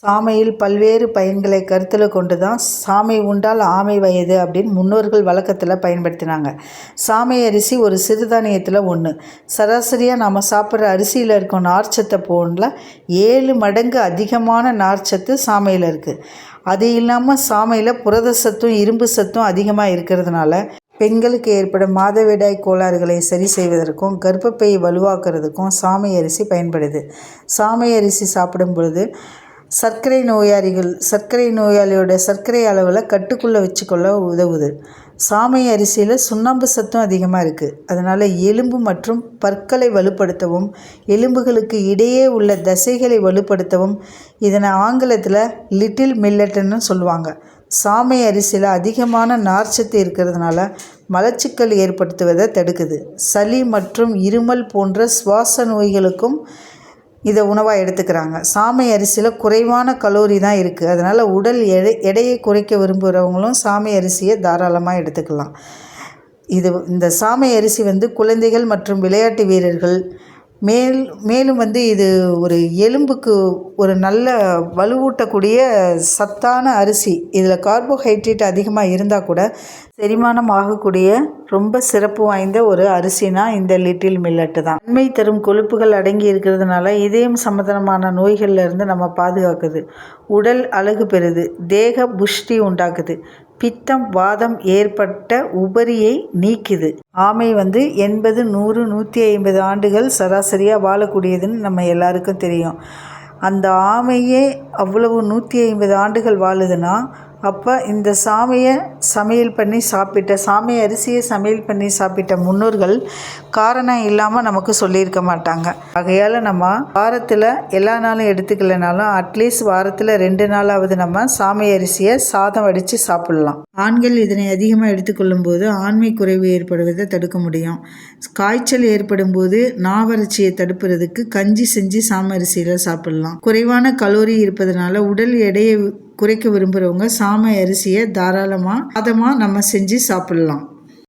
சாமையில் பல்வேறு பயன்களை கருத்தில் கொண்டு தான் சாமை உண்டால் ஆமை வயது அப்படின்னு முன்னோர்கள் வழக்கத்தில் பயன்படுத்தினாங்க. சாமை அரிசி ஒரு சிறுதானியத்தில் ஒன்று. சராசரியாக நம்ம சாப்பிட்ற அரிசியில் இருக்கும் நார்ச்சத்தை போல 7 மடங்கு அதிகமான நார்ச்சத்து சாமையில் இருக்குது. அது இல்லாமல் சாமையில் புரத சத்தும் இரும்பு சத்தும் அதிகமாக இருக்கிறதுனால பெண்களுக்கு ஏற்படும் மாதவிடாய் கோளாறுகளை சரி செய்வதற்கும் கர்ப்பப்பை வலுவாக்குறதுக்கும் சாமை அரிசி பயன்படுது. சாமை அரிசி சாப்பிடும் பொழுது சர்க்கரை நோயாளியோட சர்க்கரை அளவில் கட்டுக்குள்ளே வச்சுக்கொள்ள உதவுது. சாமை அரிசியில் சுண்ணாம்பு சத்தும் அதிகமாக இருக்குது. அதனால் எலும்பு மற்றும் பற்களை வலுப்படுத்தவும் எலும்புகளுக்கு இடையே உள்ள தசைகளை வலுப்படுத்தவும் இதனை ஆங்கிலத்தில் லிட்டில் மில்லட்னு சொல்லுவாங்க. சாமை அரிசியில் அதிகமான நார்ச்சத்து இருக்கிறதுனால மலச்சிக்கல் ஏற்படுத்துவதை தடுக்குது. சளி மற்றும் இருமல் போன்ற சுவாச நோய்களுக்கும் இதை உணவாக எடுத்துக்கிறாங்க. சாமை அரிசியில் குறைவான கலோரி தான் இருக்குது. அதனால் உடல் எடையை குறைக்க விரும்புகிறவங்களும் சாமை அரிசியை தாராளமாக எடுத்துக்கலாம். இந்த சாமை அரிசி குழந்தைகள் மற்றும் விளையாட்டு வீரர்கள் மேலும் இது ஒரு எலும்புக்கு ஒரு நல்ல வலுவூட்டக்கூடிய சத்தான அரிசி. இதில் கார்போஹைட்ரேட் அதிகமாக இருந்தால் கூட செரிமானம் ஆகக்கூடிய ரொம்ப சிறப்பு வாய்ந்த ஒரு அரிசினா இந்த லிட்டில் மில்லட்டு தான். நன்மை தரும் கொழுப்புகள் அடங்கி இருக்கிறதுனால இதயம் சம்பந்தமான நோய்கள்லேருந்து நம்ம பாதுகாக்குது. உடல் அழகு பெறுது. தேக புஷ்டி உண்டாக்குது. பித்தம் வாதம் ஏற்பட்ட உபரியை நீக்குது. ஆமை 80 100 150 ஆண்டுகள் சராசரியாக வாழக்கூடியதுன்னு நம்ம எல்லாருக்கும் தெரியும். அந்த ஆமையே அவ்வளவு 150 ஆண்டுகள் வாழுதுன்னா அப்போ இந்த சாமை அரிசியை சமையல் பண்ணி சாப்பிட்ட முன்னோர்கள் காரணம் இல்லாமல் நமக்கு சொல்லியிருக்க மாட்டாங்க. ஆகையால் நம்ம வாரத்தில் எல்லா நாளும் எடுத்துக்கலைனாலும் அட்லீஸ்ட் வாரத்தில் 2 நாளாவது நம்ம சாமை அரிசியை சாதம் வடித்து சாப்பிட்லாம். ஆண்கள் இதனை அதிகமாக எடுத்துக்கொள்ளும் போது ஆண்மை குறைவு ஏற்படுவதை தடுக்க முடியும். காய்ச்சல் ஏற்படும் போது நாவறட்சியை தடுப்புறதுக்கு கஞ்சி செஞ்சு சாமை அரிசியில் சாப்பிட்லாம். குறைவான கலோரி இருப்பதனால உடல் எடையை குறைக்க விரும்புகிறவங்க சாமை அரிசியை தாராளமாக நம்ம செஞ்சு சாப்பிட்லாம்.